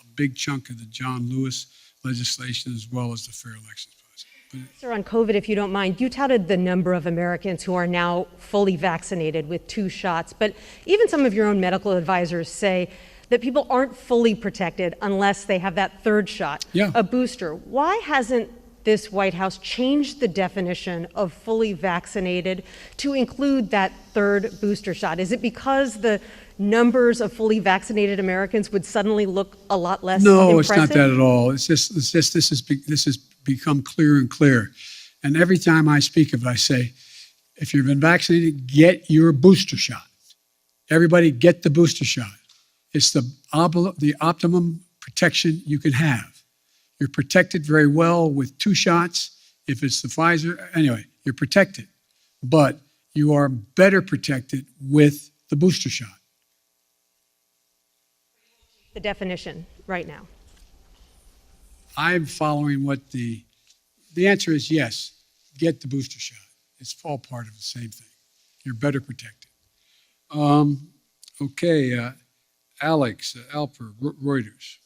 a big chunk of the John Lewis legislation as well as the fair elections process. Sir, on COVID, if you don't mind, you touted the number of Americans who are now fully vaccinated with 2 shots, but even some of your own medical advisors say that people aren't fully protected unless they have that 3rd shot, a booster. Why hasn't this White House changed the definition of fully vaccinated to include that 3rd booster shot? Is it because the numbers of fully vaccinated Americans would suddenly look a lot less impressive? No, it's not that at all. It's just this has become clearer and clearer. And every time I speak of it, I say, if you've been vaccinated, get your booster shot. Everybody get the booster shot. It's the optimum protection you can have. You're protected very well with 2 shots. If it's the Pfizer, anyway, you're protected. But you are better protected with the booster shot. The definition right now. I'm following what the answer is yes, get the booster shot. It's all part of the same thing. You're better protected. Okay, Alex Alper, Reuters.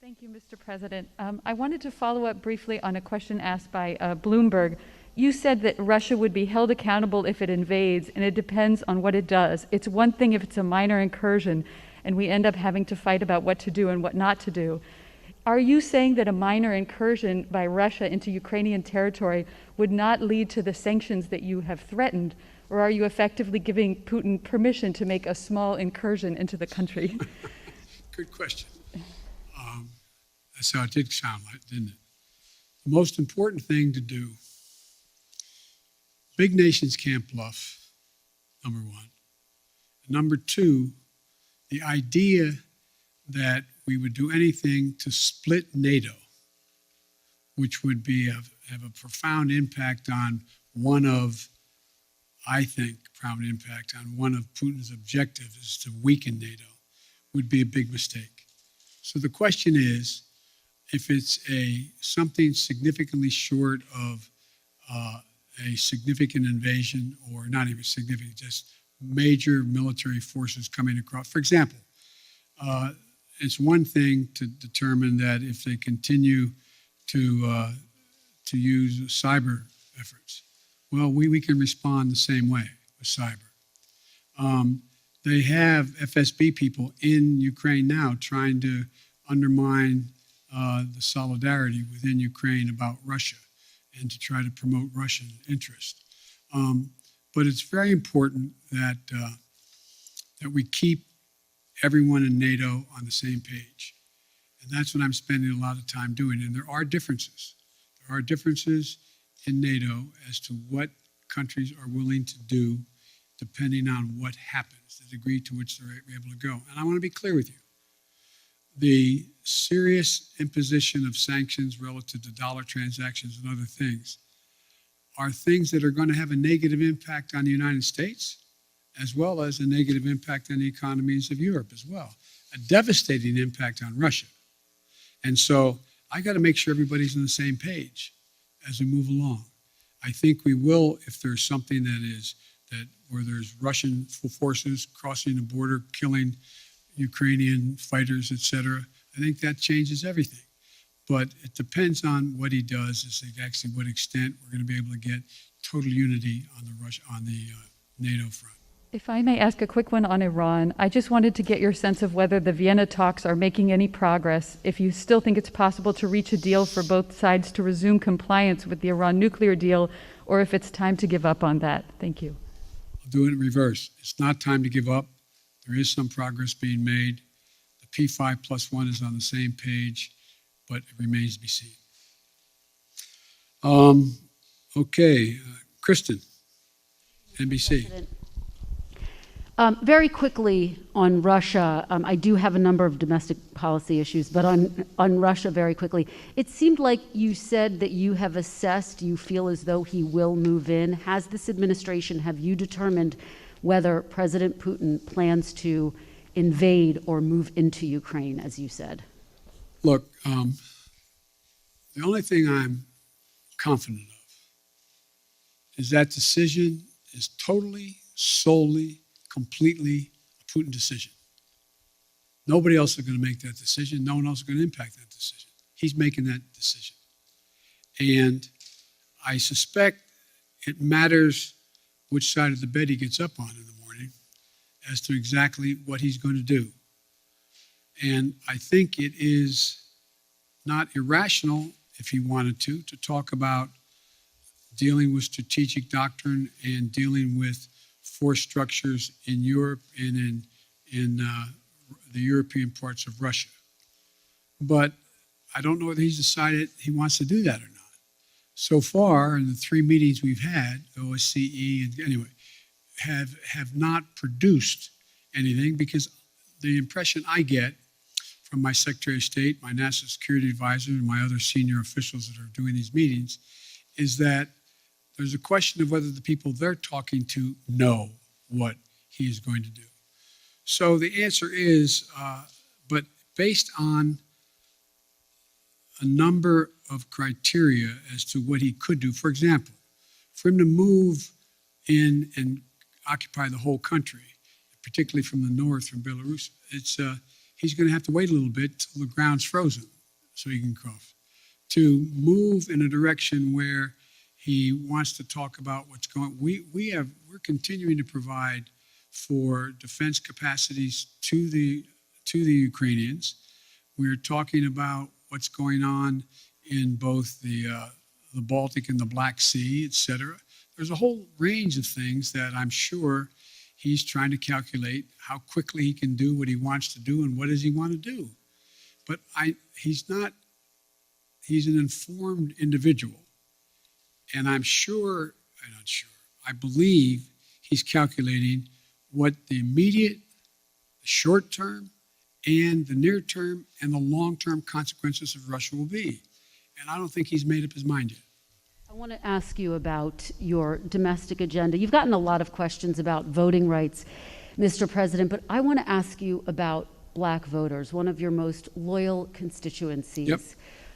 Thank you, Mr. President. I wanted to follow up briefly on a question asked by Bloomberg. You said that Russia would be held accountable if it invades, and it depends on what it does. It's one thing if it's a minor incursion, and we end up having to fight about what to do and what not to do. Are you saying that a minor incursion by Russia into Ukrainian territory would not lead to the sanctions that you have threatened, or are you effectively giving Putin permission to make a small incursion into the country? Good question. That's how it did sound like, didn't it? The most important thing to do, big nations can't bluff, number 1. Number 2, the idea that we would do anything to split NATO, which would have a profound impact on profound impact on one of Putin's objectives is to weaken NATO, would be a big mistake. So the question is, if it's something significantly short of a significant invasion, or not even significant, just major military forces coming across. For example, it's one thing to determine that if they continue to use cyber efforts, well, we can respond the same way with cyber. They have FSB people in Ukraine now trying to undermine the solidarity within Ukraine about Russia and to try to promote Russian interest. But it's very important that we keep everyone in NATO on the same page. And that's what I'm spending a lot of time doing. And there are differences. There are differences in NATO as to what countries are willing to do depending on what happens, the degree to which they're able to go. And I want to be clear with you. the serious imposition of sanctions relative to dollar transactions and other things are things that are going to have a negative impact on the United States, as well as a negative impact on the economies of Europe as well, a devastating impact on Russia. And so I got to make sure everybody's on the same page as we move along. I think we will if there's something where there's Russian forces crossing the border, killing Ukrainian fighters, etc. I think that changes everything. But it depends on what he does, is actually what extent we're going to be able to get total unity on the NATO front. If I may ask a quick one on Iran, I just wanted to get your sense of whether the Vienna talks are making any progress, if you still think it's possible to reach a deal for both sides to resume compliance with the Iran nuclear deal, or if it's time to give up on that. Thank you. I'll do it in reverse. It's not time to give up. There is some progress being made. The P5+1 is on the same page, but it remains to be seen. Okay, Kristen, NBC. Very quickly on Russia, I do have a number of domestic policy issues, but on Russia very quickly, it seemed like you said that you have assessed, you feel as though he will move in. Has this administration, have you determined whether President Putin plans to invade or move into Ukraine, as you said? Look, the only thing I'm confident of is that decision is totally, solely, completely a Putin decision. Nobody else is going to make that decision. No one else is going to impact that decision. He's making that decision. And I suspect it matters which side of the bed he gets up on in the morning as to exactly what he's going to do. And I think it is not irrational, if he wanted to talk about dealing with strategic doctrine and dealing with force structures in Europe and in the European parts of Russia. But I don't know whether he's decided he wants to do that or not. So far, in the 3 meetings we've had, OSCE, and anyway, have not produced anything, because the impression I get from my Secretary of State, my National Security Advisor, and my other senior officials that are doing these meetings is that there's a question of whether the people they're talking to know what he is going to do. So the answer is, but based on a number of criteria as to what he could do. For example, for him to move in and occupy the whole country, particularly from the north, from Belarus, he's going to have to wait a little bit till the ground's frozen so he can cross. To move in a direction where he wants to talk about what's going. We're continuing to provide for defense capacities to the Ukrainians. We're talking about what's going on in both the Baltic and the Black Sea, et cetera. There's a whole range of things that I'm sure he's trying to calculate how quickly he can do what he wants to do and what does he want to do. But he's an informed individual. And I believe he's calculating what the immediate, the short term, and the near term, and the long term consequences of Russia will be. And I don't think he's made up his mind yet. I want to ask you about your domestic agenda. You've gotten a lot of questions about voting rights, Mr. President, but I want to ask you about black voters, one of your most loyal constituencies. Yep.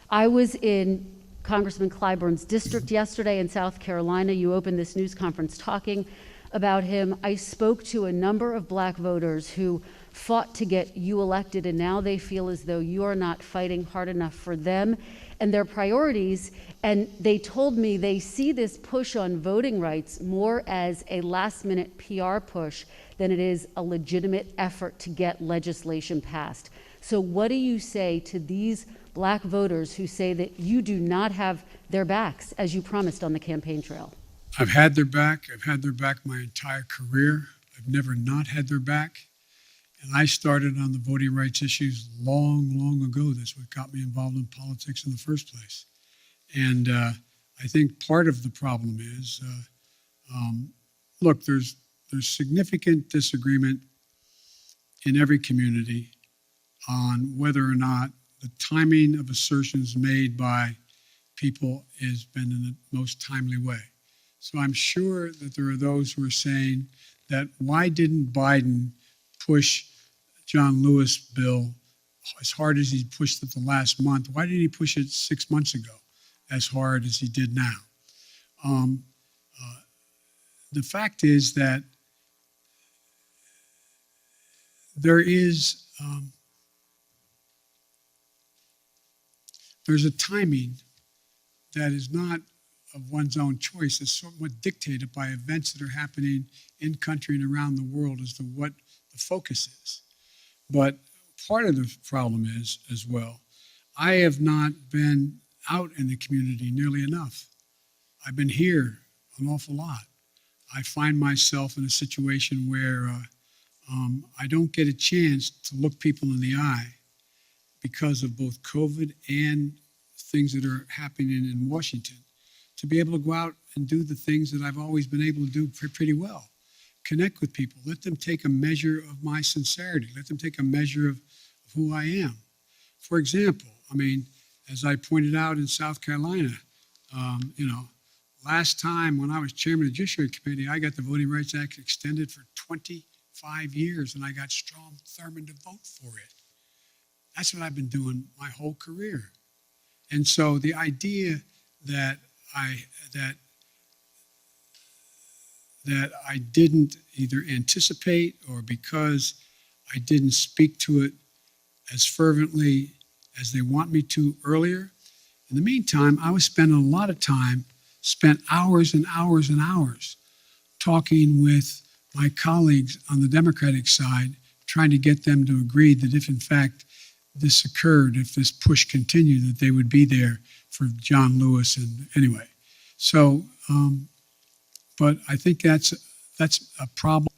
I was in Congressman Clyburn's district yesterday in South Carolina. You opened this news conference talking about him. I spoke to a number of black voters who fought to get you elected, and now they feel as though you are not fighting hard enough for them and their priorities. And they told me they see this push on voting rights more as a last-minute PR push than it is a legitimate effort to get legislation passed. So what do you say to these black voters who say that you do not have their backs, as you promised on the campaign trail? I've had their back. I've had their back my entire career. I've never not had their back. And I started on the voting rights issues long, long ago. That's what got me involved in politics in the first place. And I think part of the problem is, look, there's significant disagreement in every community on whether or not the timing of assertions made by people has been in the most timely way. So I'm sure that there are those who are saying that why didn't Biden push John Lewis bill as hard as he pushed it the last month? Why didn't he push it 6 months ago as hard as he did now? The fact is that there's a timing that is not of one's own choice. It's somewhat dictated by events that are happening in country and around the world as to what the focus is. But part of the problem is, as well, I have not been out in the community nearly enough. I've been here an awful lot. I find myself in a situation where I don't get a chance to look people in the eye because of both COVID and things that are happening in Washington, to be able to go out and do the things that I've always been able to do pretty well. Connect with people, let them take a measure of my sincerity, let them take a measure of who I am. For example, I mean, as I pointed out in South Carolina, last time when I was chairman of the Judiciary Committee, I got the Voting Rights Act extended for 25 years, and I got Strom Thurmond to vote for it. That's what I've been doing my whole career. And so the idea that I didn't either anticipate or because I didn't speak to it as fervently as they want me to earlier. In the meantime, I was spending a lot of time, spent hours and hours and hours talking with my colleagues on the Democratic side, trying to get them to agree that if in fact this occurred, if this push continued, that they would be there for John Lewis. And anyway, so, but I think that's a problem.